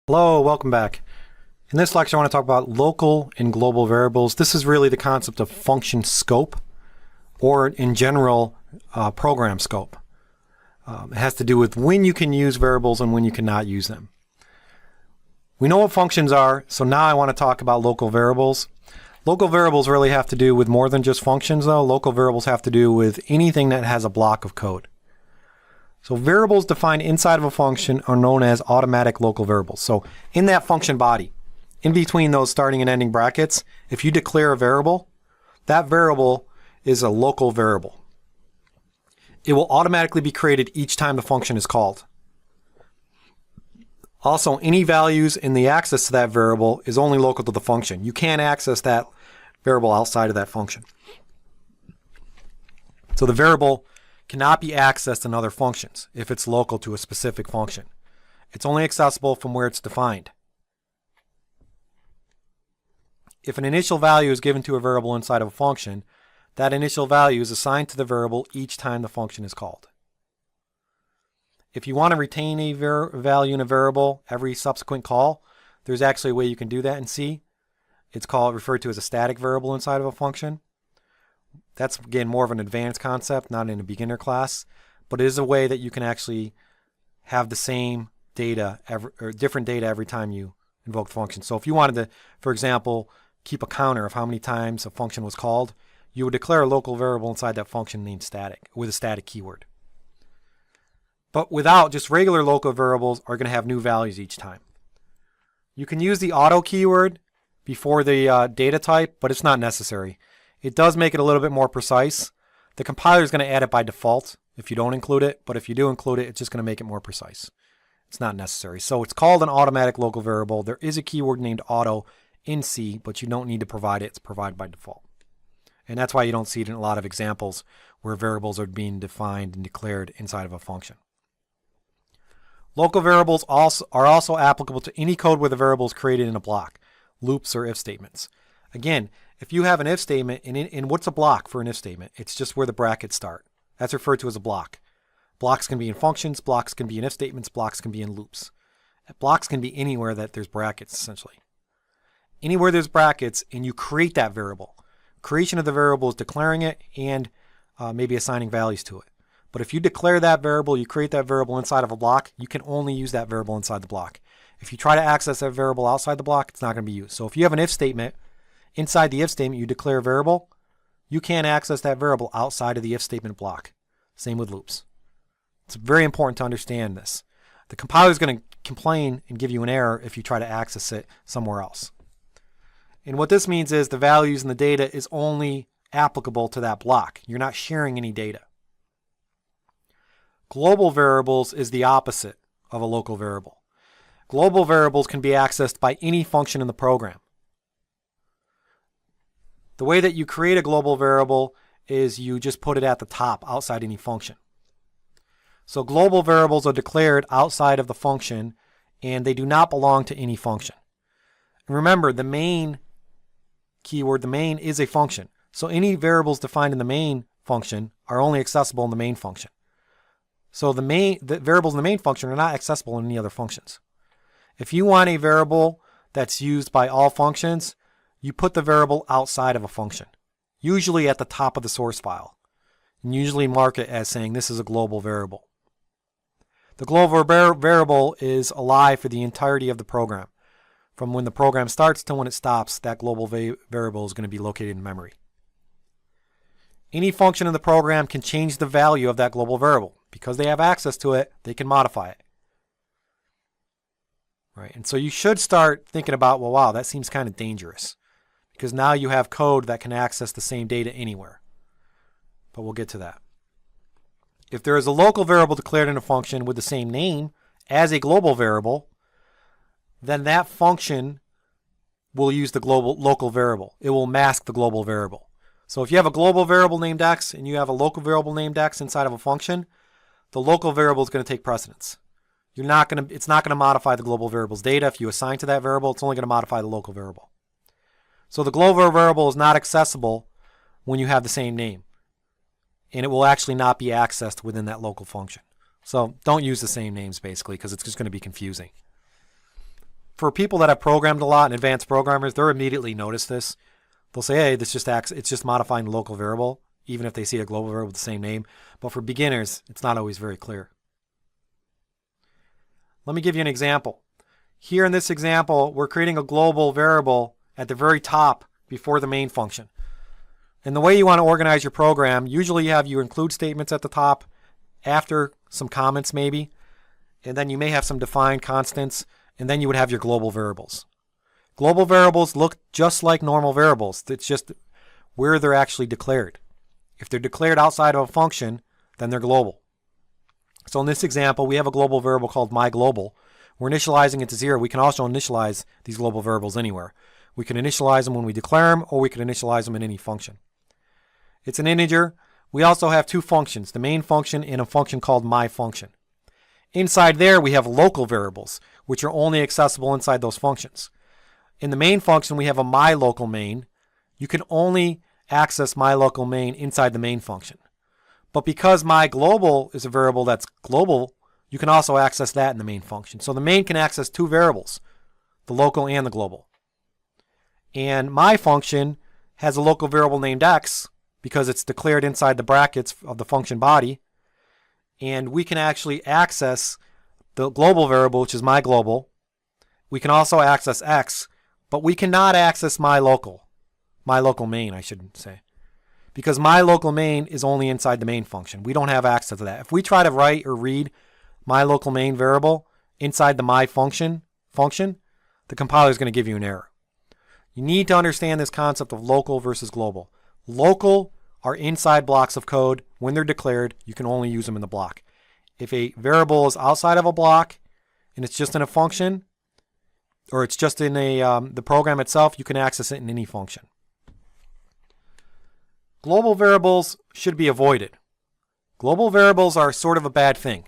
Hello, welcome back. In this lecture, I want to talk about local and global variables. This is really the concept of function scope, or in general, program scope. It has to do with when you can use variables and when you cannot use them. We know what functions are, so now I want to talk about local variables. Local variables really have to do with more than just functions, though. Local variables have to do with anything that has a block of code. So variables defined inside of a function are known as automatic local variables. So in that function body, in between those starting and ending brackets, if you declare a variable, that variable is a local variable. It will automatically be created each time the function is called. Also, any values in the access to that variable is only local to the function. You can't access that variable outside of that function. So the variable cannot be accessed in other functions if it's local to a specific function. It's only accessible from where it's defined. If an initial value is given to a variable inside of a function, that initial value is assigned to the variable each time the function is called. If you want to retain a value in a variable every subsequent call, there's actually a way you can do that in C. It's referred to as a static variable inside of a function. That's, again, more of an advanced concept, not in a beginner class, but it is a way that you can actually have the same data or different data every time you invoke the function. So if you wanted to, for example, keep a counter of how many times a function was called, you would declare a local variable inside that function named static with a static keyword. But without, just regular local variables are going to have new values each time. You can use the auto keyword before the data type, but it's not necessary. It does make it a little bit more precise. The compiler is going to add it by default if you don't include it, but if you do include it, it's just going to make it more precise. It's not necessary. So it's called an automatic local variable. There is a keyword named auto in C, but you don't need to provide it. It's provided by default. And that's why you don't see it in a lot of examples where variables are being defined and declared inside of a function. Local variables are also applicable to any code where the variable is created in a block, loops or if statements. Again, if you have an if statement, and what's a block for an if statement? It's just where the brackets start. That's referred to as a block. Blocks can be in functions, blocks can be in if statements, blocks can be in loops. Blocks can be anywhere that there's brackets, essentially. Anywhere there's brackets and you create that variable. Creation of the variable is declaring it and maybe assigning values to it. But if you declare that variable, you create that variable inside of a block, you can only use that variable inside the block. If you try to access that variable outside the block, it's not going to be used. So if you have an if statement, inside the if statement you declare a variable, you can't access that variable outside of the if statement block. Same with loops. It's very important to understand this. The compiler is going to complain and give you an error if you try to access it somewhere else. And what this means is the values in the data is only applicable to that block. You're not sharing any data. Global variables is the opposite of a local variable. Global variables can be accessed by any function in the program. The way that you create a global variable is you just put it at the top outside any function. So global variables are declared outside of the function and they do not belong to any function. And remember, the main keyword, the main is a function. So any variables defined in the main function are only accessible in the main function. So the variables in the main function are not accessible in any other functions. If you want a variable that's used by all functions, you put the variable outside of a function, usually at the top of the source file, and usually mark it as saying this is a global variable. The global variable is alive for the entirety of the program. From when the program starts to when it stops, that global variable is going to be located in memory. Any function in the program can change the value of that global variable. Because they have access to it, they can modify it. Right? And so you should start thinking about, well, wow, that seems kind of dangerous. Because now you have code that can access the same data anywhere. But we'll get to that. If there is a local variable declared in a function with the same name as a global variable, then that function will use the local variable. It will mask the global variable. So if you have a global variable named x and you have a local variable named x inside of a function, the local variable is going to take precedence. It's not going to modify the global variable's data. If you assign to that variable, it's only going to modify the local variable. So the global variable is not accessible when you have the same name. And it will actually not be accessed within that local function. So don't use the same names basically because it's just going to be confusing. for people that have programmed a lot and advanced programmers, they'll immediately notice this. They'll say, hey, this just acts, it's just modifying the local variable, even if they see a global variable with the same name. But for beginners, it's not always very clear. Let me give you an example. Here in this example, we're creating a global variable at the very top before the main function. And the way you want to organize your program, usually you have your include statements at the top, after some comments maybe, and then you may have some defined constants, and then you would have your global variables. Global variables look just like normal variables. It's just where they're actually declared. If they're declared outside of a function, then they're global. So in this example, we have a global variable called myGlobal. We're initializing it to 0. We can also initialize these global variables anywhere. We can initialize them when we declare them, or we can initialize them in any function. It's an integer. We also have two functions, the main function and a function called myFunction. Inside there, we have local variables, which are only accessible inside those functions. In the main function, we have a myLocalMain. You can only access myLocalMain inside the main function. But because myGlobal is a variable that's global, you can also access that in the main function. So the main can access two variables, the local and the global. And myFunction has a local variable named x because it's declared inside the brackets of the function body. And we can actually access the global variable, which is myGlobal. We can also access x, but we cannot access myLocalMain, I should say. Because myLocalMain is only inside the main function. We don't have access to that. If we try to write or read myLocalMain variable inside the myFunction function, the compiler is going to give you an error. You need to understand this concept of local versus global. Local are inside blocks of code. When they're declared, you can only use them in the block. If a variable is outside of a block and it's just in a function, or it's just in the program itself, you can access it in any function. Global variables should be avoided. Global variables are sort of a bad thing.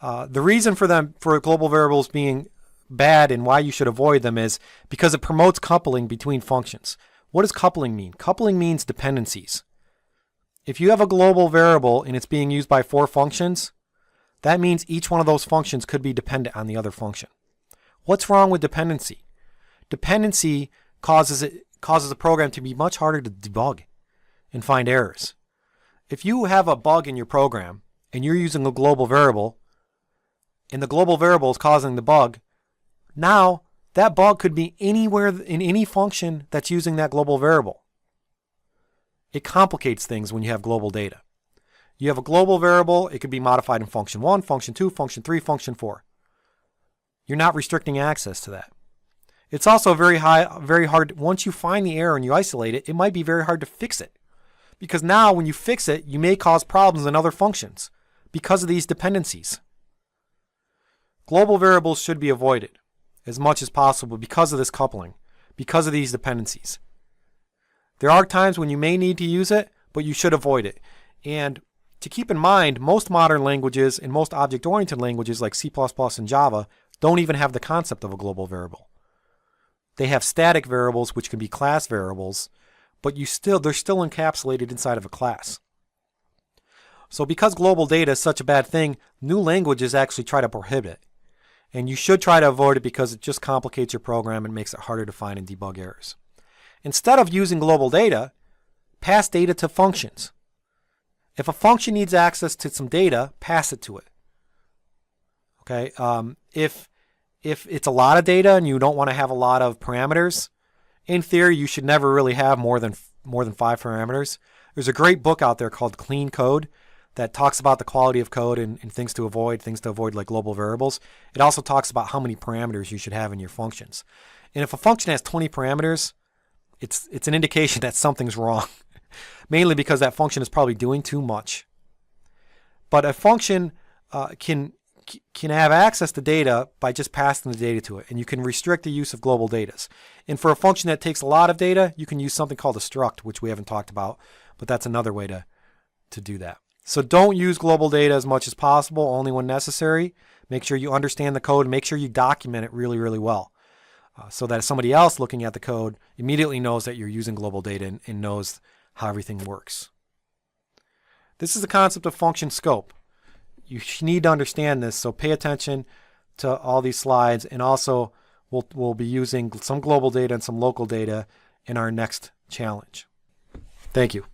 The reason for global variables being bad and why you should avoid them is because it promotes coupling between functions. What does coupling mean? Coupling means dependencies. If you have a global variable and it's being used by 4 functions, that means each one of those functions could be dependent on the other function. What's wrong with dependency? Dependency causes a program to be much harder to debug and find errors. If you have a bug in your program and you're using a global variable and the global variable is causing the bug, now that bug could be anywhere in any function that's using that global variable. It complicates things when you have global data. You have a global variable, it could be modified in function 1, function 2, function 3, function 4. You're not restricting access to that. It's also very hard, once you find the error and you isolate it, it might be very hard to fix it. Because now when you fix it, you may cause problems in other functions because of these dependencies. Global variables should be avoided as much as possible because of this coupling, because of these dependencies. There are times when you may need to use it, but you should avoid it. And to keep in mind, most modern languages and most object-oriented languages like C++ and Java don't even have the concept of a global variable. They have static variables, which can be class variables, but they're still encapsulated inside of a class. So because global data is such a bad thing, new languages actually try to prohibit it. And you should try to avoid it because it just complicates your program and makes it harder to find and debug errors. Instead of using global data, pass data to functions. If a function needs access to some data, pass it to it. Okay. If it's a lot of data and you don't want to have a lot of parameters, in theory you should never really have more than 5 parameters. There's a great book out there called Clean Code that talks about the quality of code and things to avoid like global variables. It also talks about how many parameters you should have in your functions. And if a function has 20 parameters, it's an indication that something's wrong. Mainly because that function is probably doing too much. But a function can have access to data by just passing the data to it, and you can restrict the use of global data. And for a function that takes a lot of data, you can use something called a struct, which we haven't talked about, but that's another way to do that. So don't use global data as much as possible, only when necessary. Make sure you understand the code and make sure you document it really, really well. So that somebody else looking at the code immediately knows that you're using global data and knows how everything works. This is the concept of function scope. You need to understand this, so pay attention to all these slides and also we'll be using some global data and some local data in our next challenge. Thank you.